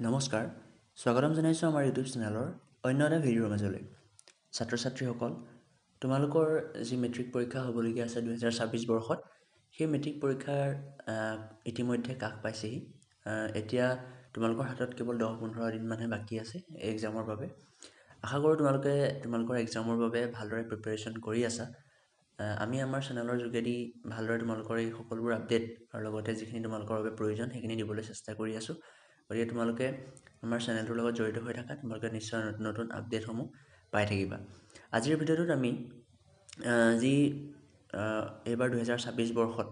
নমস্কাৰ, স্বাগতম জনাইছোঁ আমাৰ ইউটিউব চেনেলৰ অন্য এটা ভিডিঅ'ৰ মাজলৈ। ছাত্ৰ ছাত্ৰীসকল, তোমালোকৰ যি মেট্ৰিক পৰীক্ষা হ'বলগীয়া আছে 2026 বৰ্ষত, সেই মেট্ৰিক পৰীক্ষাৰ ইতিমধ্যে কাষ পাইছেহি। এতিয়া তোমালোকৰ হাতত কেৱল 10-15 দিনমানহে বাকী আছে এক্সামৰ বাবে। আশা কৰোঁ তোমালোকে তোমালোকৰ এক্সামৰ বাবে ভালদৰে প্ৰিপেৰেশ্যন কৰি আছা। আমি আমাৰ চেনেলৰ যোগেদি ভালদৰে তোমালোকৰ এই সকলোবোৰ আপডেট আৰু লগতে যিখিনি তোমালোকৰ বাবে প্ৰয়োজন সেইখিনি দিবলৈ চেষ্টা কৰি আছোঁ। গতিকে তোমালোকে আমাৰ চেনেলটোৰ লগত জড়িত হৈ থাকা, তোমালোকে নিশ্চয় নতুন নতুন আপডেটসমূহ পাই থাকিবা। আজিৰ ভিডিঅ'টোত আমি যি এইবাৰ 2026 বৰ্ষত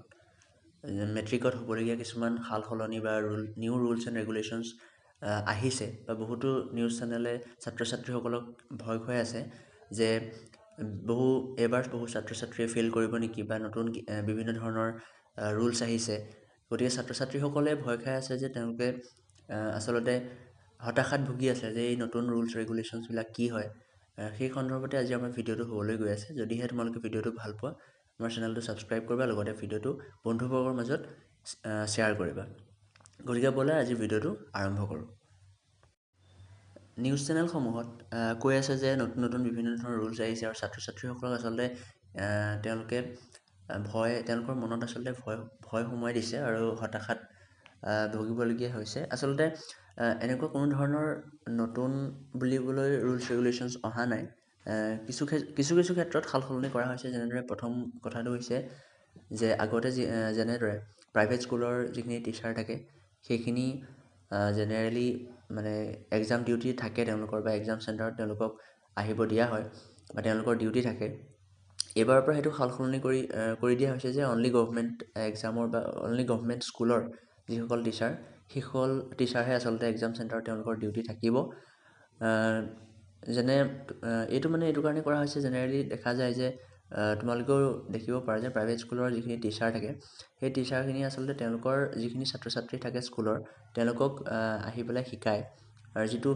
মেট্ৰিকত হ'বলগীয়া কিছুমান সাল সলনি বা নিউ ৰুলছ এণ্ড ৰেগুলেশ্যনছ আহিছে বা বহুতো নিউজ চেনেলে ছাত্ৰ ছাত্ৰীসকলক ভয় খুৱাই আছে যে এইবাৰ বহু ছাত্ৰ ছাত্ৰীয়ে ফেইল কৰিব নেকি বা নতুন বিভিন্ন ধৰণৰ ৰুলছ আহিছে। গতিকে ছাত্ৰ ছাত্ৰীসকলে ভয় খাই আছে যে তেওঁলোকে আচলতে হতাশাত ভুগি আছে যে এই নতুন ৰুলছ ৰেগুলেশ্যনছবিলাক কি হয়। সেই সন্দৰ্ভতে আজি আমাৰ ভিডিঅ'টো হ'বলৈ গৈ আছে। যদিহে তোমালোকে ভিডিঅ'টো ভাল পোৱা, আমাৰ চেনেলটো ছাবস্ক্ৰাইব কৰিবা, লগতে ভিডিঅ'টো বন্ধুবৰ্গৰ মাজত শ্বেয়াৰ কৰিবা। গতিকে ব'লা আজি ভিডিঅ'টো আৰম্ভ কৰোঁ। নিউজ চেনেলসমূহত কৈ আছে যে নতুন নতুন বিভিন্ন ধৰণৰ ৰুলছ আহিছে আৰু ছাত্ৰ ছাত্ৰীসকলক আচলতে তেওঁলোকৰ মনত আচলতে ভয় সোমোৱাই দিছে আৰু হতাশাত ভুগিবলগীয়া হৈছে। আচলতে এনেকুৱা কোনো ধৰণৰ নতুন বুলিবলৈ ৰুলছ ৰেগুলেশ্যনছ অহা নাই। কিছু ক্ষেত্ৰত সাল সলনি কৰা হৈছে। যেনেদৰে প্ৰথম কথাটো হৈছে যে আগতে যেনেদৰে প্ৰাইভেট স্কুলৰ যিখিনি টিচাৰ থাকে সেইখিনি জেনেৰেলি মানে এক্সাম ডিউটি থাকে তেওঁলোকৰ, বা এক্সাম চেণ্টাৰত তেওঁলোকক আহিব দিয়া হয় বা তেওঁলোকৰ ডিউটি থাকে। এইবাৰৰ পৰা সেইটো সাল সলনি কৰি দিয়া হৈছে যে অনলি গভমেণ্ট এক্সামৰ বা অনলি গভমেণ্ট স্কুলৰ যিসকল টিচাৰ, সেইসকল টিচাৰহে আচলতে এক্সাম চেণ্টাৰত তেওঁলোকৰ ডিউটি থাকিব। এইটো কাৰণে কৰা হৈছে, জেনেৰেলি দেখা যায় যে তোমালোকেও দেখিব পাৰা যে প্ৰাইভেট স্কুলৰ যিখিনি টিচাৰ থাকে সেই টিচাৰখিনি আচলতে তেওঁলোকৰ যিখিনি ছাত্ৰ ছাত্ৰী থাকে স্কুলৰ, তেওঁলোকক আহি পেলাই শিকায়, আৰু যিটো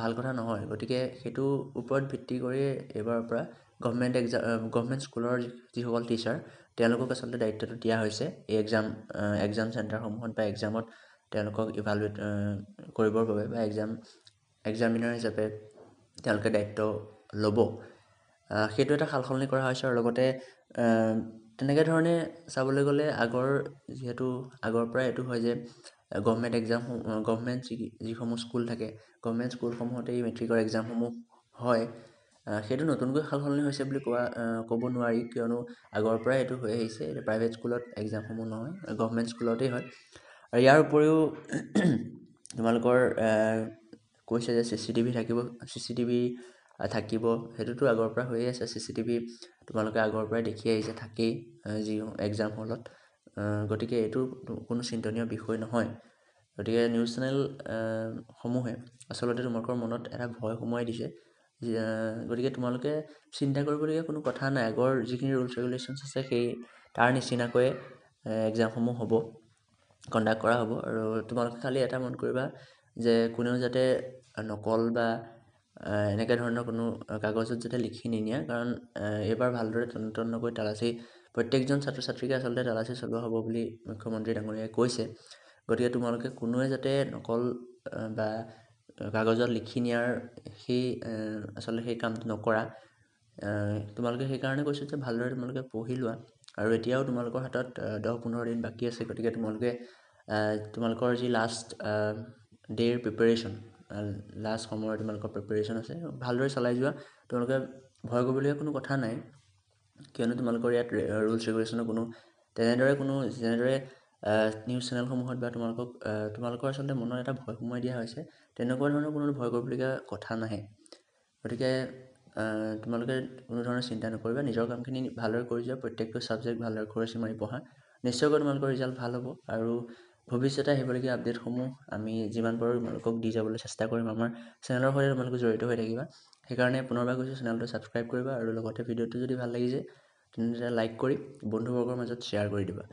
ভাল কথা নহয়। গতিকে সেইটোৰ ওপৰত ভিত্তি কৰি এইবাৰৰ পৰা গভমেণ্ট স্কুলৰ যিসকল টিচাৰ তেওঁলোকক আচলতে দায়িত্বটো দিয়া হৈছে এই এক্সাম চেণ্টাৰসমূহত বা এক্সামত তেওঁলোকক ইভালুৱেট কৰিবৰ বাবে বা এক্সামিনাৰ হিচাপে তেওঁলোকে দায়িত্ব ল'ব। সেইটো এটা সাল সলনি কৰা হৈছে। আৰু লগতে তেনেকৈ ধৰণে চাবলৈ গ'লে আগৰ পৰাই এইটো হয় যে গভমেণ্ট যিসমূহ স্কুল থাকে, গভমেণ্ট স্কুলসমূহতে এই মেট্ৰিকৰ এক্সামসমূহ হয়। সেইটো নতুনকৈ সাল সলনি হৈছে বুলি ক'ব নোৱাৰি, কিয়নো আগৰ পৰাই এইটো হৈ আহিছে। প্ৰাইভেট স্কুলত এক্সামসমূহ নহয়, গভমেণ্ট স্কুলতেই হয়। আৰু ইয়াৰ উপৰিও তোমালোকৰ কৈছে যে CCTV থাকিব, সেইটোতো আগৰ পৰা হৈয়ে আছে। CCTV তোমালোকে আগৰ পৰাই দেখি আহিছে, থাকেই যি এক্সাম হলত। গতিকে এইটো কোনো চিন্তনীয় বিষয় নহয়। গতিকে নিউজ চেনেল সমূহে আচলতে তোমালোকৰ মনত এটা ভয় সোমোৱাই দিছে। গতিকে তোমালোকে চিন্তা কৰিবলগীয়া কোনো কথা নাই। আগৰ যিখিনি ৰুলছ ৰেগুলেশ্যনছ আছে তাৰ নিচিনাকৈয়ে এক্সামসমূহ হ'ব, কণ্ডাক্ট কৰা হ'ব। আৰু তোমালোকে খালি এটা মন কৰিবা যে কোনেও যাতে নকল বা এনেকৈ ধৰণৰ কোনো কাগজত যাতে লিখি নিনিয়া, কাৰণ এইবাৰ ভালদৰে তন্নকৈ প্ৰত্যেকজন ছাত্ৰ ছাত্ৰীকে আচলতে তালাচী চলোৱা হ'ব বুলি মুখ্যমন্ত্ৰী ডাঙৰীয়াই কৈছে। গতিকে তোমালোকে কোনোৱে যাতে নকল বা কাগজত লিখি নিয়াৰ আচলতে সেই কামটো নকৰা। তোমালোকে সেইকাৰণে কৈছোঁ যে ভালদৰে তোমালোকে পঢ়ি লোৱা। আৰু এতিয়াও তোমালোকৰ হাতত 10-15 দিন বাকী আছে। গতিকে তোমালোকৰ যি লাষ্ট ডে'ৰ প্ৰিপেৰেশ্যন, লাষ্ট সময়ৰ তোমালোকৰ প্ৰিপেৰেশ্যন আছে, ভালদৰে চলাই যোৱা। তোমালোকে ভয় কৰিবলগীয়া কোনো কথা নাই, কিয়নো তোমালোকৰ ইয়াত ৰুলছ ৰেগুলেশ্যনৰ যেনেদৰে নিউজ চেনেলসমূহত বা তোমালোকৰ আচলতে মনত এটা ভয় সোমোৱাই দিয়া হৈছে, তেনেকুৱা ধৰণৰ কোনো ভয় কৰিবলগীয়া কথা নাহে। গতিকে তোমালোকে কোনো ধৰণৰ চিন্তা নকৰিবা, নিজৰ কামখিনি ভালদৰে কৰি যোৱা, প্ৰত্যেকটো ছাবজেক্ট ভালদৰে খৰচি মাৰি পঢ়া। নিশ্চয়কৈ তোমালোকৰ ৰিজাল্ট ভাল হ'ব। আৰু ভৱিষ্যতে আহিবলগীয়া আপডেটসমূহ আমি যিমান পাৰোঁ তোমালোকক দি যাবলৈ চেষ্টা কৰিম। আমাৰ চেনেলৰ সৈতে তোমালোকে জড়িত হৈ থাকিবা। সেইকাৰণে পুনৰবাৰ কৈছোঁ, চেনেলটো ছাবস্ক্ৰাইব কৰিবা, আৰু লগতে ভিডিঅ'টো যদি ভাল লাগিছে তেন্তে লাইক কৰি বন্ধুবৰ্গৰ মাজত শ্বেয়াৰ কৰি দিবা।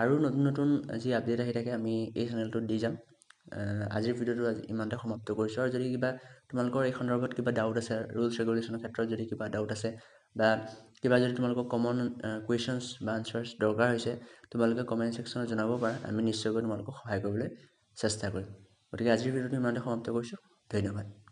আৰু নতুন নতুন যি আপডেট আহি থাকে আমি এই চেনেলটোত দি যাম। আজিৰ ভিডিঅ'টো ইমানতে সমাপ্ত কৰিছোঁ। আৰু যদি তোমালোকৰ এই সন্দৰ্ভত কিবা ডাউট আছে, ৰুলছ ৰেগুলেশ্যনৰ ক্ষেত্ৰত যদি কিবা ডাউট আছে, বা যদি তোমালোকৰ কমন কুৱেশ্যনছ বা আনচাৰ্ছ দৰকাৰ হৈছে, তোমালোকে কমেণ্ট ছেকশ্যনত জনাব পাৰা। আমি নিশ্চয়কৈ তোমালোকক সহায় কৰিবলৈ চেষ্টা কৰিম। গতিকে আজিৰ ভিডিঅ'টো ইমানতে সমাপ্ত কৰিছোঁ। ধন্যবাদ।